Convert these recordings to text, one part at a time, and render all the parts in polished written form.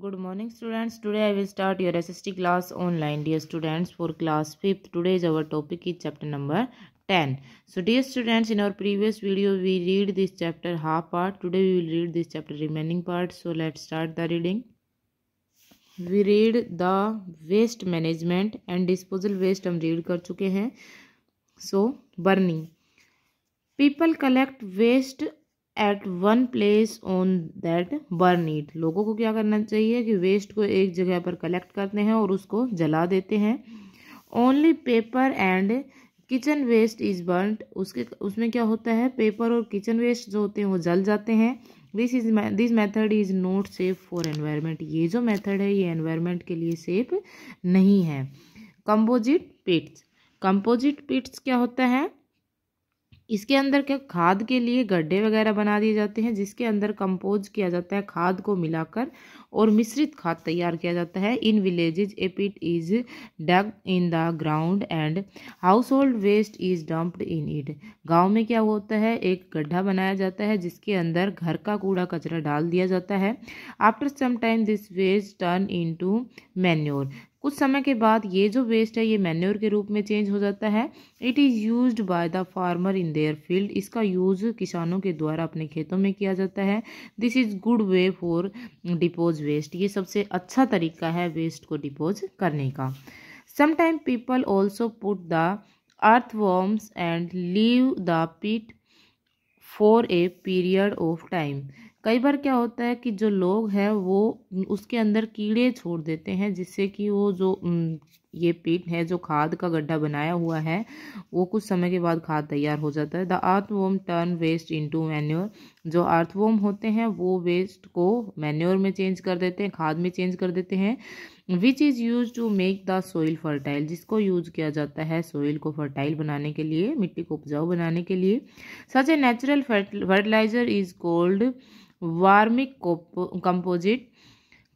Good morning students. Today I will start your SST class online. Dear students, for class 5th, today's our topic is chapter number 10. So dear students, in our previous video we read this chapter half part. Today we will read this chapter remaining part. So let's start the reading. We read the waste management and disposal waste हम read कर चुके हैं. So burning. People collect waste at one place on that burn it. लोगों को क्या करना चाहिए कि वेस्ट को एक जगह पर कलेक्ट करते हैं और उसको जला देते हैं. Only paper and kitchen waste is burned. उसमें क्या होता है, पेपर और किचन वेस्ट जो होते हैं वो जल जाते हैं. This method is not safe for environment. ये जो मेथड है ये एनवायरनमेंट के लिए सेफ नहीं है. कंपोजिट पिट्स. कंपोजिट पिट्स क्या होता है, इसके अंदर क्या खाद के लिए गड्ढे वगैरह बना दिए जाते हैं जिसके अंदर कंपोज किया जाता है, खाद को मिलाकर और मिश्रित खाद तैयार किया जाता है. In villages a pit is dug in the ground and household waste is dumped in it. गांव में क्या होता है, एक गड्ढा बनाया जाता है जिसके अंदर घर का कूड़ा कचरा डाल दिया जाता है. After some time this waste turn into manure. कुछ समय के बाद ये जो वेस्ट है ये मैन्योर के रूप में चेंज हो जाता है. It is used by the farmer in their field. इसका यूज़ किसानों के द्वारा अपने खेतों में किया जाता है. This is good way for dispose waste. ये सबसे अच्छा तरीका है वेस्ट को डिपोज करने का. Sometime people also put the earthworms and leave the pit for a period of time. कई बार क्या होता है कि जो लोग हैं वो उसके अंदर कीड़े छोड़ देते हैं जिससे कि वो जो ये पिट है, जो खाद का गड्ढा बनाया हुआ है, वो कुछ समय के बाद खाद तैयार हो जाता है. The earthworm turn waste into manure. जो अर्थवॉर्म होते हैं वो वेस्ट को मैन्योर में चेंज कर देते हैं, खाद में चेंज कर देते हैं. Which is use to make the soil fertile. जिसको यूज किया जाता है सोइल को फर्टाइल बनाने के लिए, मिट्टी को उपजाऊ बनाने के लिए. Such a natural fertiliser is called वर्मिक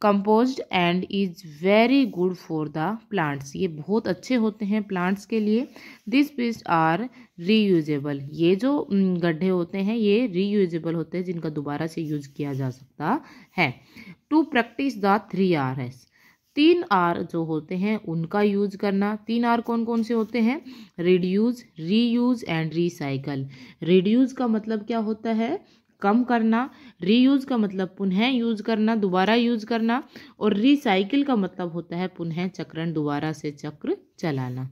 composed and is very good for the plants. ये बहुत अच्छे होते हैं प्लांट्स के लिए. This waste are reusable. ये जो गड्ढे होते हैं ये रीयूजेबल होते हैं जिनका दोबारा से यूज किया जा सकता है. To practice the 3 Rs. 3 R जो होते हैं उनका यूज करना. 3 R कौन कौन से होते हैं, reduce, reuse and recycle. Reduce का मतलब क्या होता है, कम करना. रीयूज का मतलब पुनः यूज करना, दोबारा यूज करना. और रिसाइकिल का मतलब होता है पुनः चक्रण, दोबारा से चक्र चलाना.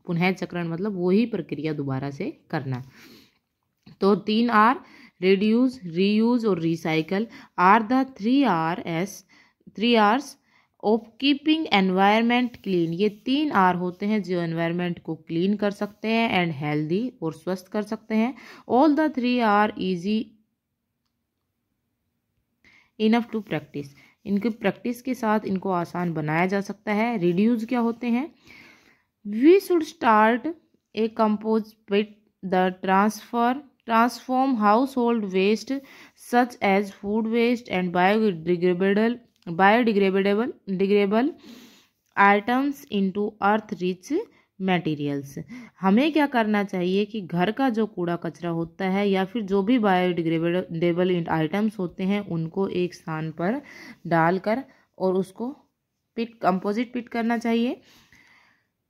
पुनः चक्रण मतलब वही प्रक्रिया दोबारा से करना. तो 3 R, रिड्यूस, रीयूज और recycle, are the 3 Rs of keeping environment clean. ये 3 R होते हैं जो एनवायरनमेंट को क्लीन कर सकते हैं एंड हेल्दी और स्वस्थ कर सकते हैं. All the 3 R easy enough to practice. इनकी प्रैक्टिस के साथ इनको आसान बनाया जा सकता है. रिड्यूस क्या होते हैं, we should start a compost pit the transform household waste such as food waste and biodegradable items into earth rich materials. हमें क्या करना चाहिए कि घर का जो कूड़ा कचरा होता है या फिर जो भी बायोडिग्रेडेबल आइटम्स होते हैं उनको एक स्थान पर डालकर और उसको कंपोजिट पिट करना चाहिए.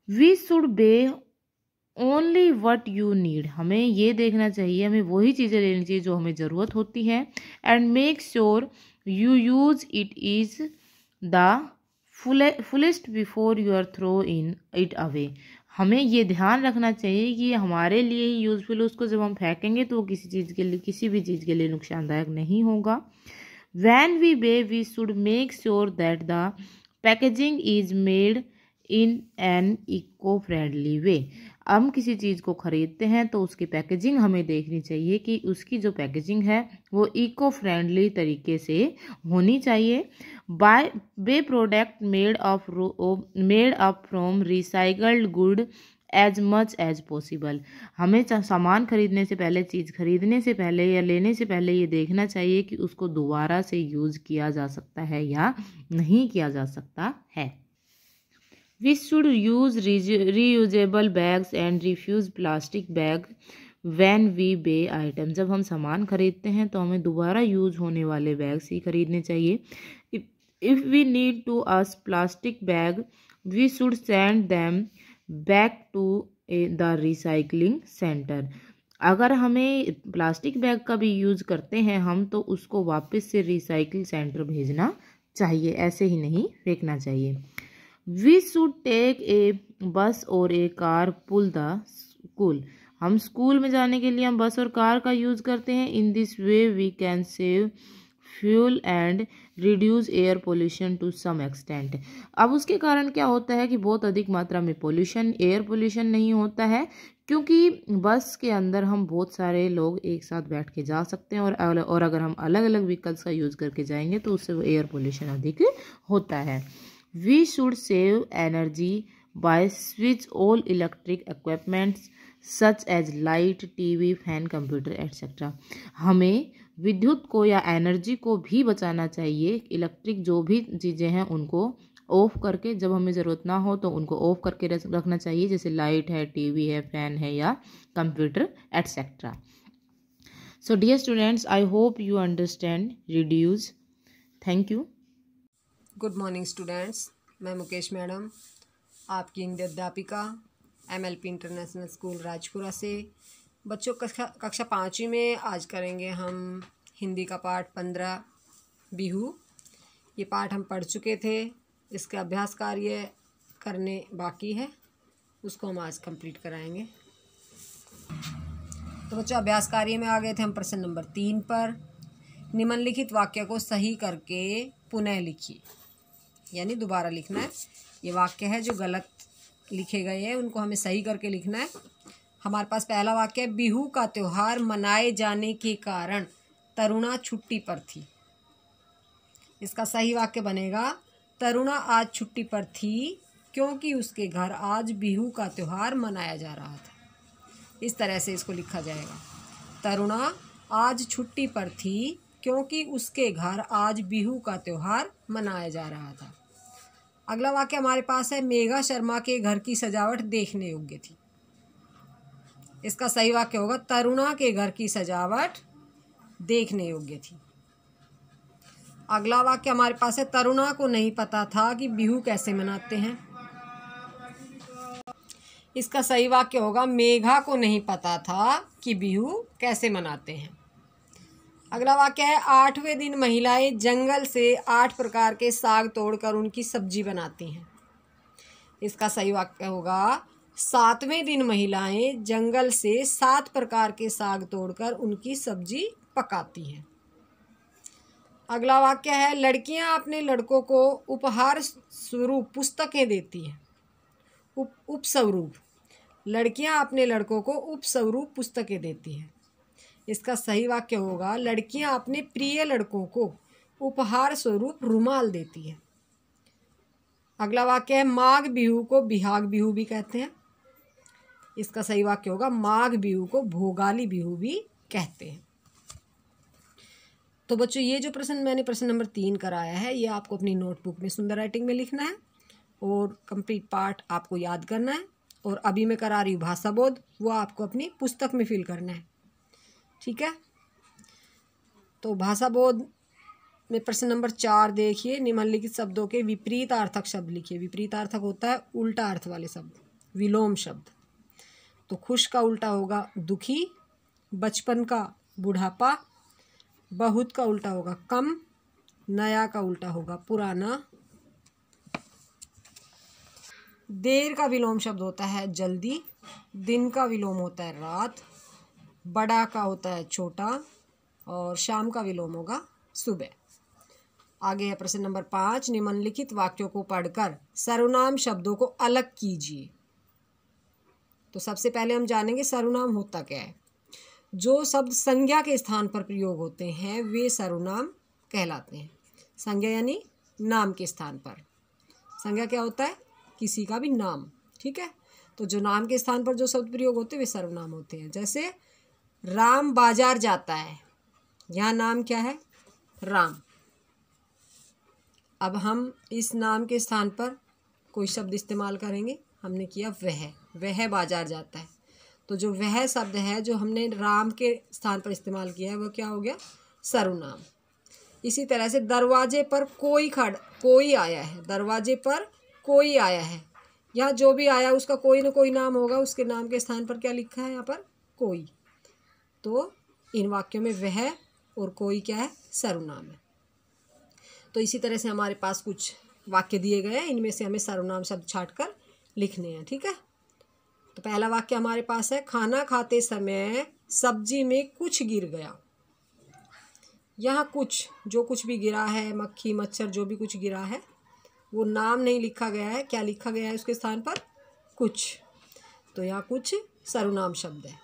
We should buy only what you need. हमें ये देखना चाहिए, हमें वही चीज़ें लेनी चाहिए जो हमें ज़रूरत होती है. And make sure you use it is the fullest before you are throwing it away. हमें ये ध्यान रखना चाहिए कि हमारे लिए ही यूजफुल, उसको जब हम फेंकेंगे तो वो किसी चीज़ के लिए, किसी भी चीज़ के लिए नुकसानदायक नहीं होगा. When we buy we should make sure that the packaging is made in an eco friendly way. हम किसी चीज़ को ख़रीदते हैं तो उसकी पैकेजिंग हमें देखनी चाहिए कि उसकी जो पैकेजिंग है वो इको फ्रेंडली तरीके से होनी चाहिए. By buy product made up from recycled good as much as possible. हमें सामान खरीदने से पहले, चीज़ खरीदने से पहले या लेने से पहले ये देखना चाहिए कि उसको दोबारा से यूज़ किया जा सकता है या नहीं किया जा सकता है. We should use reusable bags and refuse plastic bag when we buy items. जब हम सामान खरीदते हैं तो हमें दोबारा यूज होने वाले बैग्स ही खरीदने चाहिए. If we need to us plastic bag, we should send them back to the recycling center. अगर हमें प्लास्टिक बैग का भी यूज़ करते हैं हम, तो उसको वापस से रिसाइकिल सेंटर भेजना चाहिए, ऐसे ही नहीं फेंकना चाहिए। वी शुड टेक ए बस और ए कार पुल द स्कूल। हम स्कूल में जाने के लिए हम बस और कार का यूज़ करते हैं। In this way we can save fuel and reduce air pollution to some extent. अब उसके कारण क्या होता है कि बहुत अधिक मात्रा में पोल्यूशन, एयर पोल्यूशन नहीं होता है, क्योंकि बस के अंदर हम बहुत सारे लोग एक साथ बैठ के जा सकते हैं, और अगर हम अलग अलग व्हीकल्स का यूज़ करके जाएंगे तो उससे एयर पोल्यूशन अधिक होता है। We should save energy by switch all electric equipments such as light, TV, fan, computer etcetera. हमें विद्युत को या एनर्जी को भी बचाना चाहिए। इलेक्ट्रिक जो भी चीज़ें हैं उनको ऑफ करके, जब हमें ज़रूरत ना हो तो उनको ऑफ करके रखना चाहिए, जैसे लाइट है, टीवी है, फैन है या computer etcetera. So dear students, I hope you understand reduce. Thank you. Good morning students, मैं मुकेश मैडम, आपकी हिंदी अध्यापिका MLP इंटरनेशनल स्कूल राजपुरा से। बच्चों कक्षा 5वीं में आज करेंगे हम हिंदी का पाठ 15 बिहू। ये पाठ हम पढ़ चुके थे, इसका अभ्यास कार्य करने बाकी है, उसको हम आज कंप्लीट कराएंगे। तो बच्चों अभ्यास कार्य में आ गए थे हम प्रश्न नंबर 3 पर। निम्नलिखित वाक्य को सही करके पुनः लिखिए, यानी दोबारा लिखना है। ये वाक्य है जो गलत लिखे गए हैं उनको हमें सही करके लिखना है। हमारे पास पहला वाक्य है, बिहू का त्यौहार मनाए जाने के कारण तरुणा छुट्टी पर थी। इसका सही वाक्य बनेगा, तरुणा आज छुट्टी पर थी क्योंकि उसके घर आज बिहू का त्यौहार मनाया जा रहा था। इस तरह से इसको लिखा जाएगा, तरुणा आज छुट्टी पर थी क्योंकि उसके घर आज बिहू का त्यौहार मनाया जा रहा था। अगला वाक्य हमारे पास है, मेघा शर्मा के घर की सजावट देखने योग्य थी। इसका सही वाक्य होगा, तरुणा के घर की सजावट देखने योग्य थी। अगला वाक्य हमारे पास है, तरुणा को नहीं पता था कि बिहू कैसे मनाते हैं। इसका सही वाक्य होगा, मेघा को नहीं पता था कि बिहू कैसे मनाते हैं। अगला वाक्य है, 8वें दिन महिलाएं जंगल से 8 प्रकार के साग तोड़कर उनकी सब्जी बनाती हैं। इसका सही वाक्य होगा, 7वें दिन महिलाएं जंगल से 7 प्रकार के साग तोड़कर उनकी सब्जी पकाती हैं। अगला वाक्य है, लड़कियां अपने लड़कों को उपहार स्वरूप पुस्तकें देती हैं। उपस्वरूप, लड़कियां अपने लड़कों को उपस्वरूप पुस्तकें देती हैं। इसका सही वाक्य होगा, लड़कियां अपने प्रिय लड़कों को उपहार स्वरूप रुमाल देती हैं। अगला वाक्य है, माघ बिहू को बिहाग बिहू भी कहते हैं। इसका सही वाक्य होगा, माघ बिहू को भोगाली बिहू भी कहते हैं। तो बच्चों ये जो प्रश्न मैंने प्रश्न नंबर 3 कराया है, ये आपको अपनी नोटबुक में सुंदर राइटिंग में लिखना है और कंप्लीट पार्ट आपको याद करना है। और अभी मैं करा रही हूँ भाषा बोध, वो आपको अपनी पुस्तक में फिल करना है, ठीक है। तो भाषा बोध में प्रश्न नंबर 4 देखिए, निम्नलिखित शब्दों के विपरीत अर्थक शब्द लिखिए। विपरीत अर्थक होता है उल्टा अर्थ वाले शब्द, विलोम शब्द। तो खुश का उल्टा होगा दुखी, बचपन का बुढ़ापा, बहुत का उल्टा होगा कम, नया का उल्टा होगा पुराना, देर का विलोम शब्द होता है जल्दी, दिन का विलोम होता है रात, बड़ा का होता है छोटा और शाम का विलोम होगा सुबह। आगे है प्रश्न नंबर 5, निम्नलिखित वाक्यों को पढ़कर सर्वनाम शब्दों को अलग कीजिए। तो सबसे पहले हम जानेंगे सर्वनाम होता क्या है। जो शब्द संज्ञा के स्थान पर प्रयोग होते हैं वे सर्वनाम कहलाते हैं। संज्ञा यानी नाम के स्थान पर। संज्ञा क्या होता है? किसी का भी नाम, ठीक है। तो जो नाम के स्थान पर जो शब्द प्रयोग होते हैं वे सर्वनाम होते हैं। जैसे राम बाजार जाता है, यहाँ नाम क्या है? राम। अब हम इस नाम के स्थान पर कोई शब्द इस्तेमाल करेंगे। हमने किया वह बाजार जाता है। तो जो वह शब्द है जो हमने राम के स्थान पर इस्तेमाल किया है वह क्या हो गया? सर्वनाम। इसी तरह से दरवाजे पर कोई आया है, दरवाजे पर कोई आया है। यहाँ जो भी आया उसका कोई ना कोई नाम होगा, उसके नाम के स्थान पर क्या लिखा है यहाँ पर, कोई। तो इन वाक्यों में वह और कोई क्या है, सर्वनाम है। तो इसी तरह से हमारे पास कुछ वाक्य दिए गए हैं, इनमें से हमें सर्वनाम शब्द छांटकर लिखने हैं, ठीक है। तो पहला वाक्य हमारे पास है, खाना खाते समय सब्जी में कुछ गिर गया। यहाँ कुछ, जो कुछ भी गिरा है, मक्खी मच्छर जो भी कुछ गिरा है, वो नाम नहीं लिखा गया है। क्या लिखा गया है उसके स्थान पर, कुछ। तो यहाँ कुछ सर्वनाम शब्द है।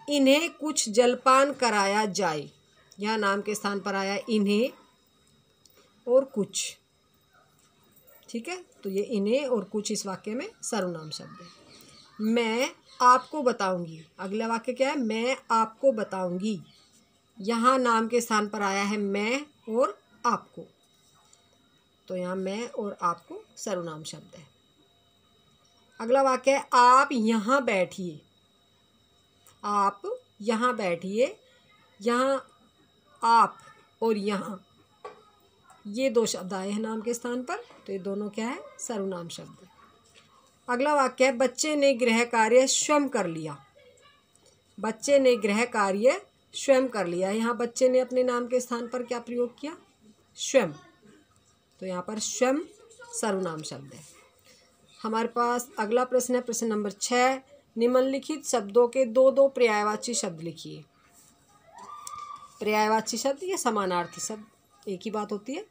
इन्हें कुछ जलपान कराया जाए, यहाँ नाम के स्थान पर आया इन्हें और कुछ, ठीक है। तो ये इन्हें और कुछ इस वाक्य में सर्वनाम शब्द है। मैं आपको बताऊंगी, अगला वाक्य क्या है, मैं आपको बताऊंगी। यहाँ नाम के स्थान पर आया है मैं और आपको, तो यहाँ मैं और आपको सर्वनाम शब्द है। अगला वाक्य है, आप यहाँ बैठिए। आप यहाँ बैठिए, यहाँ आप और यहाँ ये दो शब्द आए हैं नाम के स्थान पर, तो ये दोनों क्या है, सर्वनाम शब्द है। अगला वाक्य है, बच्चे ने गृह कार्य स्वयं कर लिया। बच्चे ने गृह कार्य स्वयं कर लिया। यहाँ बच्चे ने अपने नाम के स्थान पर क्या प्रयोग किया, स्वयं, तो यहाँ पर स्वयं सर्वनाम शब्द है। हमारे पास अगला प्रश्न है, प्रश्न नंबर 6, निम्नलिखित शब्दों के दो दो पर्यायवाची शब्द लिखिए। पर्यायवाची शब्द या समानार्थी शब्द एक ही बात होती है,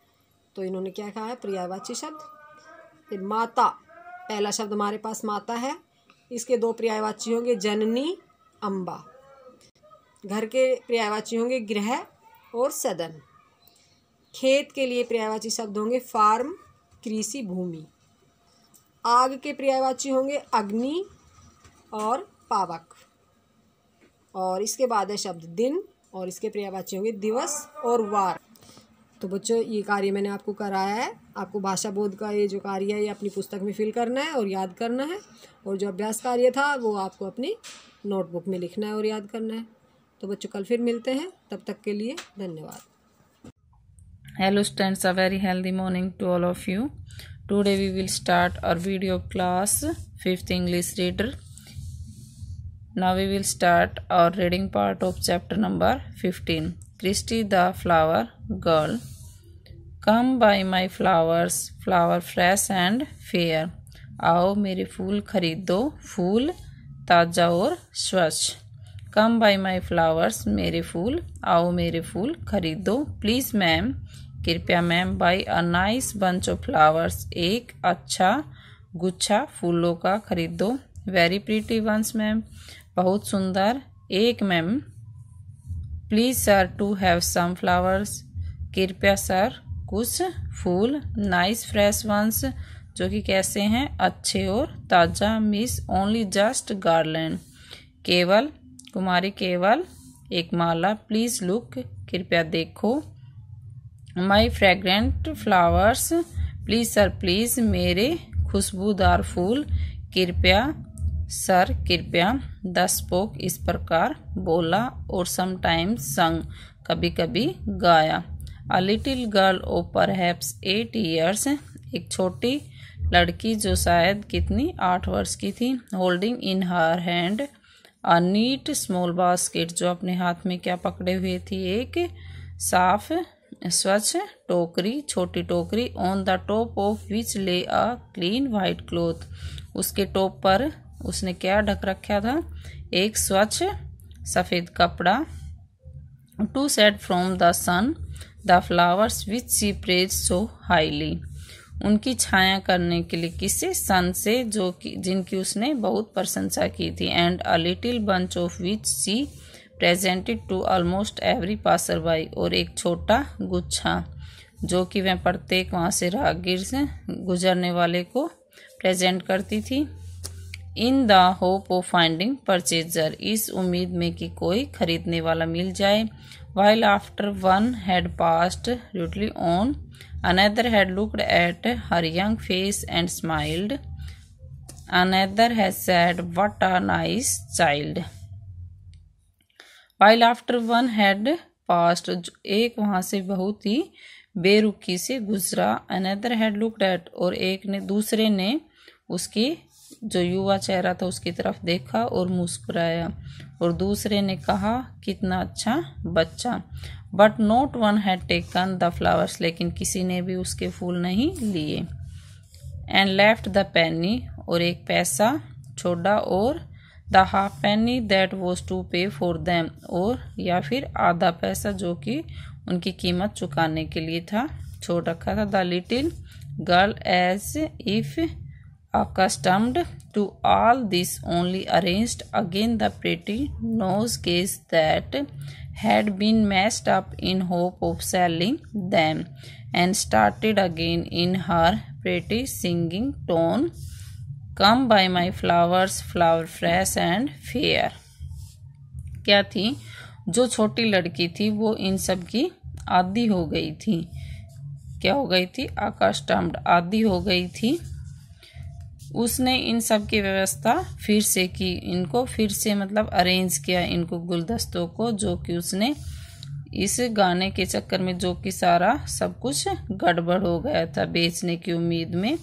तो इन्होंने क्या कहा है, पर्यायवाची शब्द। माता, पहला शब्द हमारे पास माता है, इसके दो पर्यायवाची होंगे जननी, अम्बा। घर के पर्यायवाची होंगे गृह और सदन। खेत के लिए पर्यायवाची शब्द होंगे फार्म, कृषि, भूमि। आग के पर्यायवाची होंगे अग्नि और पावक। और इसके बाद है शब्द दिन, और इसके पर्यायवाची होंगे दिवस और वार। तो बच्चों, ये कार्य मैंने आपको कराया है। आपको भाषा बोध का ये जो कार्य है, ये अपनी पुस्तक में फिल करना है और याद करना है, और जो अभ्यास कार्य था वो आपको अपनी नोटबुक में लिखना है और याद करना है। तो बच्चों, कल फिर मिलते हैं, तब तक के लिए धन्यवाद। Hello students, a very healthy morning to all of you. Today we will start our video class 5th English reader. Now we will start our reading part of chapter number 15. Christy the flower girl. Come buy my flowers, flower fresh and fair. आओ मेरे फूल खरीदो, फूल ताज़ा और स्वच्छ। Come by my flowers, मेरे फूल, आओ मेरे फूल खरीदो। प्लीज़ मैम, कृपया ma'am, buy a nice bunch of flowers, एक अच्छा गुच्छा फूलों का खरीदो। वेरी प्रीटी वंस मैम, बहुत सुंदर एक ma'am. Please sir to have some flowers, कृपया सर कुछ फूल। नाइस फ्रेश वंस, जो कि कैसे हैं, अच्छे और ताज़ा। मिस ओनली जस्ट गार्लैंड, केवल कुमारी, केवल एक माला। प्लीज़ लुक, कृपया देखो। My fragrant flowers, please sir please, मेरे खुशबूदार फूल, कृपया सर कृपया। द स्पोक, इस प्रकार बोला, और समटाइम्स संग, कभी कभी गाया। A little girl of perhaps 8 years, एक छोटी लड़की जो शायद कितनी 8 वर्ष की थी। Holding in her hand a neat small basket, जो अपने हाथ में क्या पकड़े हुए थी, एक साफ स्वच्छ टोकरी, छोटी टोकरी। On the top of which ले अ क्लीन वाइट क्लॉथ, उसके टॉप पर उसने क्या ढक रखा था, एक स्वच्छ सफ़ेद कपड़ा। To set from the sun the flowers which she praise so highly, उनकी छाया करने के लिए किससे, सन से, जो कि जिनकी उसने बहुत प्रशंसा की थी। And a little bunch of which she presented to almost every passer by, और एक छोटा गुच्छा जो कि वह प्रत्येक वहाँ से राहगीर से गुजरने वाले को प्रेजेंट करती थी। In the hope of finding purchaser, इस उम्मीद में कि कोई खरीदने वाला मिल जाए। While after one had passed rudely on, another had looked at her young face and smiled. Another had said, "What a nice child." While after one had past, एक वहाँ से बहुत ही बेरुखी से गुजरा। अनदर हैड लुक्ड एट, और एक ने, दूसरे ने उसकी जो युवा चेहरा था उसकी तरफ देखा और मुस्कुराया। और दूसरे ने कहा कितना अच्छा बच्चा। But not one had taken the flowers, लेकिन किसी ने भी उसके फूल नहीं लिए। एंड लेफ्ट द पेनी, और एक पैसा छोड़ा, और the half penny that was to pay for them, और या फिर आधा पैसा जो कि उनकी कीमत चुकाने के लिए था छोड़ रखा था। The little girl as if accustomed to all this only arranged again the pretty nosegays that had been messed up in hope of selling them, and started again in her pretty singing tone, come by my flowers, flower fresh and fair। क्या थी, जो छोटी लड़की थी वो इन सब की आदी हो गई थी। क्या हो गई थी? accustomed, आदी हो गई थी। उसने इन सब की व्यवस्था फिर से की, इनको फिर से मतलब अरेंज किया, इनको गुलदस्तों को, जो कि उसने इस गाने के चक्कर में जो कि सारा सब कुछ गड़बड़ हो गया था बेचने की उम्मीद में।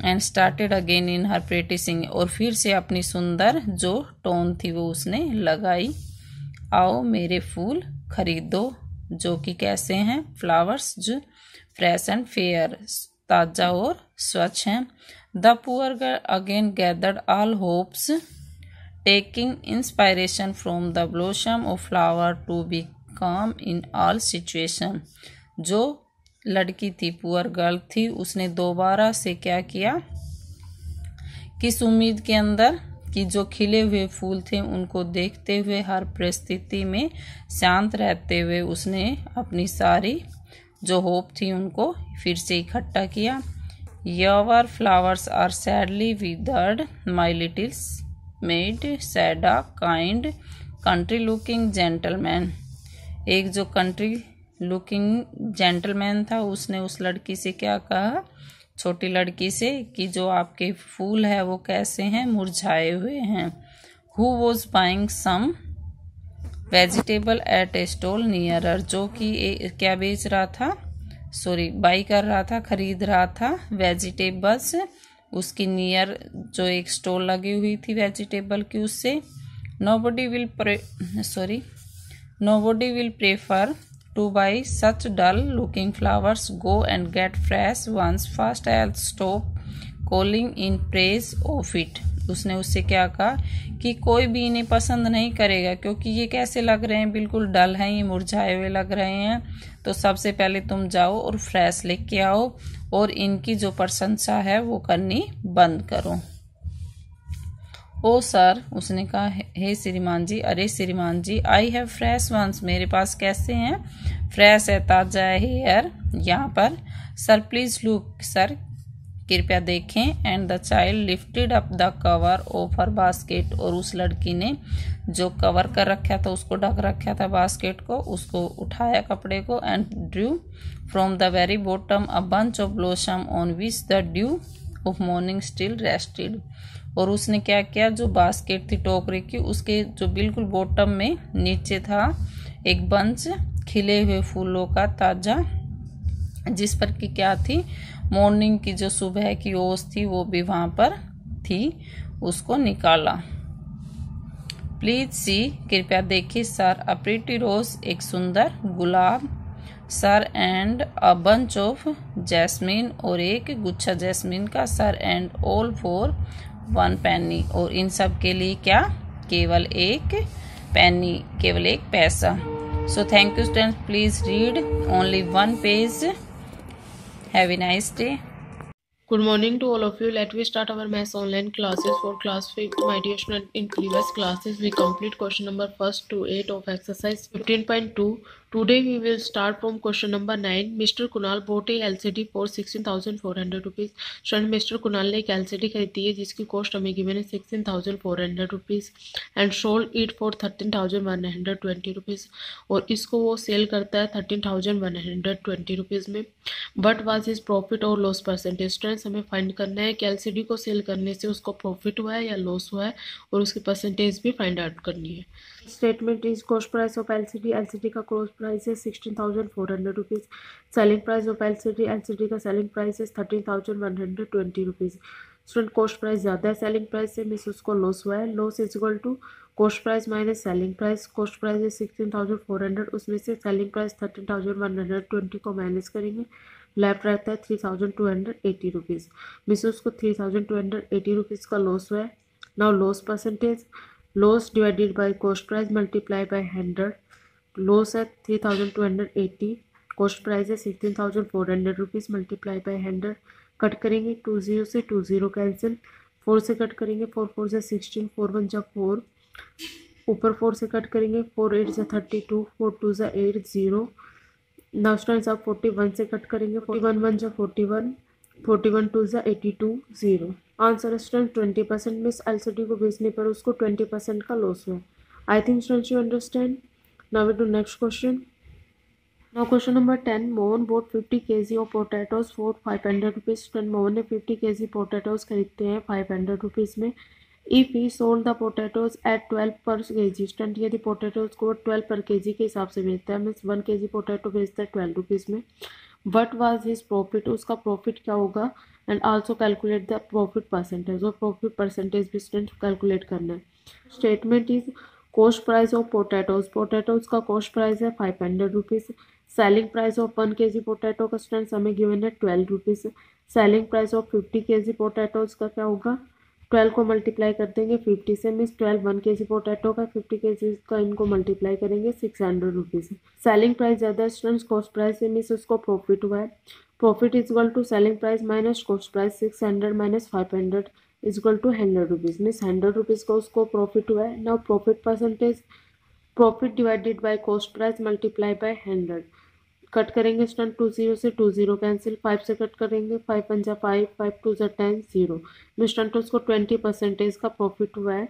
And started again in her pretty sing, और फिर से अपनी सुंदर जो टोन थी वो उसने लगाई। आओ मेरे फूल खरीदो, जो कि कैसे हैं? फ्लावर्स, जो फ्रेश एंड फेयर, ताजा और स्वच्छ हैं। The poor girl again gathered all hopes, taking inspiration from the blossom of flower to be calm in all situation. जो लड़की थी, पुअर गर्ल थी, उसने दोबारा से क्या किया, किस उम्मीद के अंदर कि जो खिले हुए फूल थे उनको देखते हुए हर परिस्थिति में शांत रहते हुए उसने अपनी सारी जो होप थी उनको फिर से इकट्ठा किया। Your flowers are sadly withered my little maid said a kind country looking gentleman. एक जो कंट्री लुकिंग जेंटलमैन था उसने उस लड़की से क्या कहा, छोटी लड़की से, कि जो आपके फूल है वो कैसे हैं? मुरझाए हुए हैं। Who was buying some vegetable at a stall nearer, जो कि क्या बेच रहा था, बाई कर रहा था, खरीद रहा था वेजिटेबल्स उसकी नियर, जो एक स्टॉल लगी हुई थी वेजिटेबल की, उससे। Nobody will prefer to buy such dull looking flowers, go and get fresh ones first all stop calling in praise of it. उसने उससे क्या कहा कि कोई भी इन्हें पसंद नहीं करेगा क्योंकि ये कैसे लग रहे हैं, बिल्कुल डल हैं, ये मुरझाए हुए लग रहे हैं। तो सबसे पहले तुम जाओ और फ्रेश लेके आओ और इनकी जो प्रशंसा है वो करनी बंद करो। ओ सर, उसने कहा, हे श्रीमान जी, अरे श्रीमान जी, आई हैव फ्रेश वंस, मेरे पास कैसे हैं? फ्रेश है, ताजा है हेयर यहाँ पर। सर प्लीज लुक, सर कृपया देखें। And the child lifted up the cover of her basket, और उस लड़की ने जो कवर कर रखा था, उसको ढक रखा था बास्केट को, उसको उठाया कपड़े को। And Drew from the very bottom a bunch of blossom on which the due of morning still rested. और उसने क्या किया, जो बास्केट थी टोकरी की, उसके जो बिल्कुल बॉटम में नीचे था एक बंच खिले हुए फूलों का ताजा, जिस पर की क्या थी, मॉर्निंग की जो सुबह की ओस थी वो भी वहां पर थी, उसको निकाला। प्लीज सी, कृपया देखिए। सर अ प्रीटी रोज, एक सुंदर गुलाब। Sir and a bunch of jasmine, और एक गुच्छा जैस्मिन का। Sir and all for one penny, और इन सब के लिए क्या, केवल एक पेनी, केवल एक पैसा। So thank you students, please read only one page. Have a nice day. Good morning to all of you. Let we start our maths online classes for class 5. My dear student, in previous classes we complete question number 1 to 8 of exercise 15.2. Today we will start from question number 9. Mr. Kunal bought a LCD for 16,400 rupees. Student, Mr. Kunal ने एक LCD खरीदी है जिसकी cost हमें given है 16,400 rupees and sold it for 13,120 rupees. और इसको वो सेल करता है 13,120 rupees में. बट वाज हिज प्रॉफिट और लॉस परसेंटेज? स्टूडेंट्स, हमें फाइंड करना है कि LCD को सेल करने से उसको प्रॉफिट हुआ है या लॉस हुआ है, और उसकी परसेंटेज भी फाइंड आउट करनी है. Statement is cost price of LCD. LCD का cost price है 16,400 rupees. Selling price of LCD. LCD का selling price है 13,120 rupees. स्टूडेंट कॉस्ट प्राइस ज़्यादा है सेलिंग प्राइस से, मीन्स उसको लॉस हुआ है. Loss is equal to cost price minus selling price. Cost price है 16,400, उसमें से सेलिंग प्राइस 13,120 को माइनस करेंगे. लेफ्ट रहता है 3,280 रुपीज़, मीन्स उसको 3,280 रुपीज़ का लॉस हुआ है. Now loss percentage, loss divided by cost price multiply by 100. Loss है 3,280, कॉस्ट प्राइस है 16,400 रुपीज़ मल्टीप्लाई बाय 100. कट करेंगे 20 से 20 कैंसिल. 4 से कट करेंगे 4 4 से 16, 4 1 जा 4, ऊपर 4 से कट करेंगे 4 8 जा 32, 4 2 जा 8 0. नाउ स्टूडेंट्स आप 41 से कट करेंगे 41 1 जा 41, 41 2 जा 82 0. आंसर स्टूडेंट 20%, मिस एलसीडी को बेचने पर उसको 20% का लॉस हुआ. I think students you understand. Now we do next question. Now question number 10. Mohan bought 50 kg of potatoes for 500 rupees. Mohan ने 50 kg potatoes खरीदते हैं 500 rupees में. If he sold the potatoes at 12 per kg. Student यदि potatoes को 12 पर kg के हिसाब से बेचता है, मीन्स 1 kg potato बेचता है 12 rupees में. What was his profit? उसका profit क्या होगा? And also calculate the profit percentage. और profit percentage भी स्टूडेंट कैलकुलेट करना है. Statement is cost price of potatoes. Potatoes का कॉस्ट प्राइस है 500 rupees. Selling price of 1 kg potato का स्टूडेंट्स हमें गिवन है 12 rupees. Selling price of 50 kg potatoes का क्या होगा? 12 को मल्टीप्लाई कर देंगे 50 से, मीन्स 12 1 kg पोटैटो का, 50 kg का इनको मल्टीप्लाई करेंगे 600 रुपीज़. सेलिंग प्राइस ज़्यादा स्टूडेंट्स कॉस्ट प्राइस से, मीन्स उसको प्रॉफिट हुआ है. Profit is equal to selling price minus cost price. 600 minus 500 is equal to 100 rupees, means 100 rupees का उसको प्रॉफिट हुआ है. Now profit percentage, profit divided by cost price multiply by 100. Cut करेंगे student 20 से 20 cancel. 5 से cut करेंगे 5 1 जा 5, 5 2 जा 10 0. में स्टूडेंट उसको 20% का प्रॉफिट हुआ है.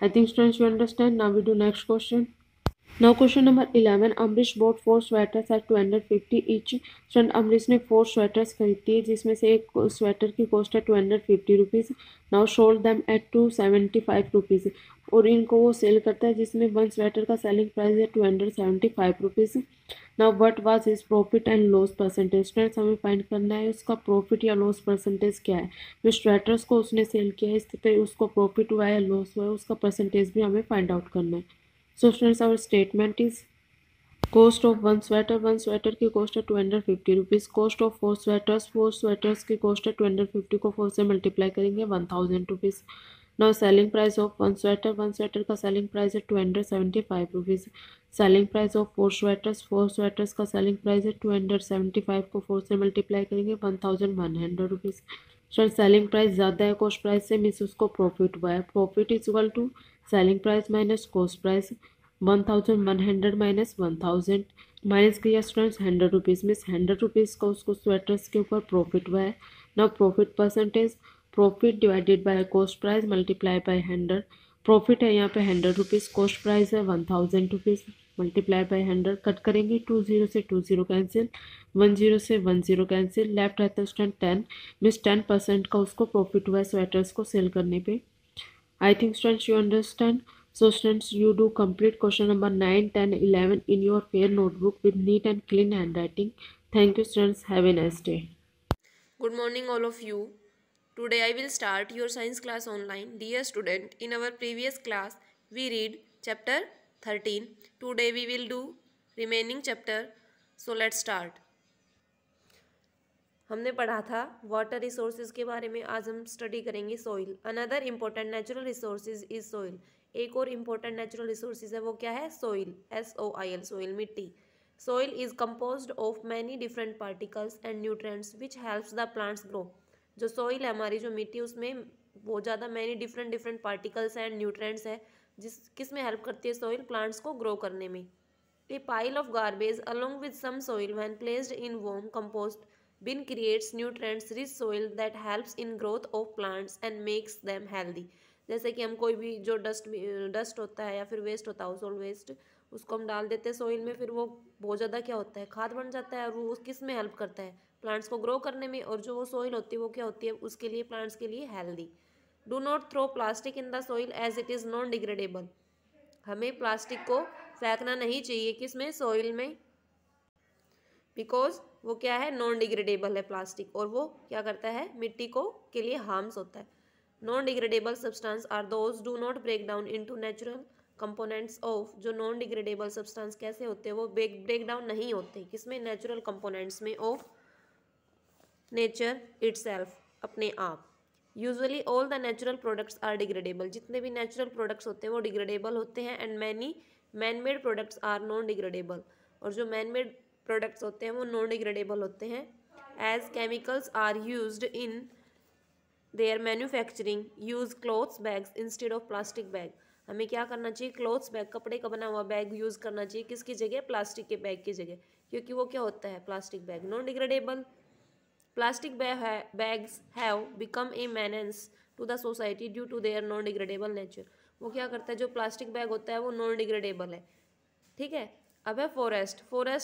I think students you understand. Now we do next question. Now question number 11. Amrish bought 4 sweaters at 250 each. Student Amrish ने 4 स्वेटर्स खरीदी है, जिसमें से एक स्वेटर की कॉस्ट है 250 rupees. Now sold them at 275 rupees. और इनको वो सेल करता है, जिसमें 1 स्वेटर का सेलिंग प्राइस है 275 rupees. Now what was his profit and loss percentage. Students हमें फाइंड करना है उसका प्रॉफिट या लॉस परसेंटेज क्या है. जो स्वेटर्स को उसने सेल किया है, इस पर उसको प्रॉफिट हुआ है या लॉस हुआ है, उसका परसेंटेज भी हमें फाइंड आउट करना है. So students, our statement is cost of 1 sweater. 1 sweater की cost है 250 rupees. cost of 4 sweaters. 4 sweaters की cost है 250 को 4 से मल्टीप्लाई करेंगे 1000 rupees. Now selling price of 1 sweater. 1 sweater का selling price है 275 rupees. selling price of 4 sweaters. 4 sweaters का selling price है 275 को 4 से मल्टीप्लाई करेंगे 1100 रुपीज़. सर सेलिंग प्राइस ज़्यादा है कॉस्ट प्राइस से, मीन्स उसको प्रॉफिट हुआ है. Profit is equal to selling price minus cost price. 1100 minus 1000 minus किया स्टूडेंट्स 100 रुपीज़, मीन्स 100 रुपीज़ का उसको स्वेटर्स के ऊपर प्रॉफिट हुआ है. Now profit percentage, profit divided by cost price multiply by 100. Profit है यहाँ पे 100 रुपीज़, कॉस्ट प्राइस है 1000 रुपीज़ मल्टीप्लाई बाय 100. कट करेंगे 20 से 20 कैंसिल, 10 से 10 कैंसिल. लेफ्ट रहता है स्टूडेंट 10, मीन्स 10% का उसको प्रॉफिट हुआ है स्वेटर्स को सेल करने पे. आई think students you understand. So students, you do complete question number 9, 10, 11 in your fair notebook with neat and clean handwriting. Thank you students. Have a nice day. Good morning all of you. Today I will start your science class online. Dear student, in our previous class we read chapter 13. Today we will do remaining chapter. So let's start. हमने पढ़ा था water resources के बारे में. आज हम study करेंगे soil. Another important natural resources is soil. एक और इम्पोर्टेंट नेचुरल रिसोर्सेज है, वो क्या है? सॉइल. SOIL, सॉइल, मिट्टी. Soil is composed of many different particles and nutrients which helps the plants grow. जो सॉइल है हमारी, जो मिट्टी, उसमें बहुत ज़्यादा many different particles and nutrients है, किस में हेल्प करती है सॉइल? प्लांट्स को ग्रो करने में. A pile of garbage along with some soil when placed in warm compost bin creates nutrients rich soil that helps in growth of plants and makes them healthy. जैसे कि हम कोई भी जो dust होता है या फिर वेस्ट होता है, हाउस होल्ड वेस्ट, उसको हम डाल देते हैं सॉइल में, फिर वो बहुत ज़्यादा क्या होता है? खाद बन जाता है. और वो किस में हेल्प करता है? प्लांट्स को ग्रो करने में. और जो वो सॉइल होती है वो क्या होती है? उसके लिए, प्लांट्स के लिए healthy. Do not throw plastic in the soil as it is non degradable. हमें प्लास्टिक को फेंकना नहीं चाहिए, किसमें, सॉइल में, बिकॉज वो क्या है, नॉन डिग्रेडेबल है प्लास्टिक, और वो क्या करता है, मिट्टी को के लिए हार्म्स होता है। Non degradable substance are those do not break down into natural components of, जो नॉन डिग्रेडेबल सब्सटेंस कैसे होते हैं, वो ब्रेक डाउन नहीं होते, किसमें, नेचुरल कंपोनेंट्स में ऑफ नेचर इटसेल्फ, अपने आप। Usually all the natural products are degradable, जितने भी नेचुरल प्रोडक्ट्स होते हैं वो डिग्रेडेबल होते हैं, and many man made products are non degradable, और जो मैन मेड प्रोडक्ट्स होते हैं वो नॉन डिग्रेडेबल होते हैं। As chemicals are used in their manufacturing, use cloths bags instead of plastic bag. हमें क्या करना चाहिए, क्लॉथ्स बैग, कपड़े का बना हुआ बैग यूज़ करना चाहिए, किसकी जगह, प्लास्टिक के बैग की जगह, क्योंकि वो क्या होता है, plastic bag non degradable. Plastic bags have become a menace to the society due to their non degradable nature। वो क्या करता है, जो प्लास्टिक बैग होता है वो नॉन डिग्रेडेबल है, ठीक है। अब है forest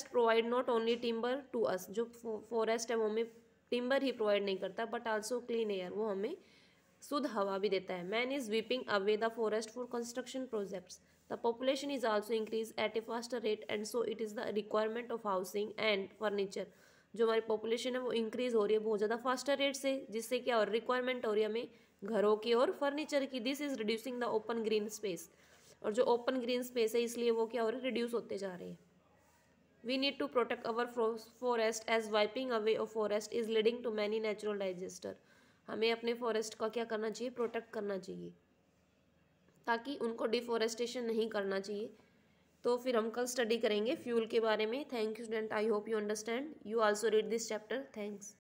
provide not only timber to us, जो फॉरेस्ट है वो हमें टिम्बर ही प्रोवाइड नहीं करता बट आल्सो क्लीन एयर, वो हमें शुद्ध हवा भी देता है। Man is weeping away the forest for construction projects, the population is also increase at A faster rate and so it is the requirement of housing and furniture. जो हमारी population है वो इंक्रीज हो रही है बहुत ज़्यादा फास्टर रेट से, जिससे क्या और रिक्वायरमेंट हो रही है हमें घरों की और फर्नीचर की। This is reducing the open green space, और जो ओपन ग्रीन स्पेस है इसलिए वो क्या हो रहा है, रिड्यूस होते जा रहे हैं। We need to protect our forest as wiping away of forest is leading to many natural disaster. हमें अपने फॉरेस्ट का क्या करना चाहिए, प्रोटेक्ट करना चाहिए, ताकि उनको डिफॉरेस्टेशन नहीं करना चाहिए। तो फिर हम कल स्टडी करेंगे फ्यूल के बारे में। Thank you student, I hope you understand, you also read this chapter, thanks.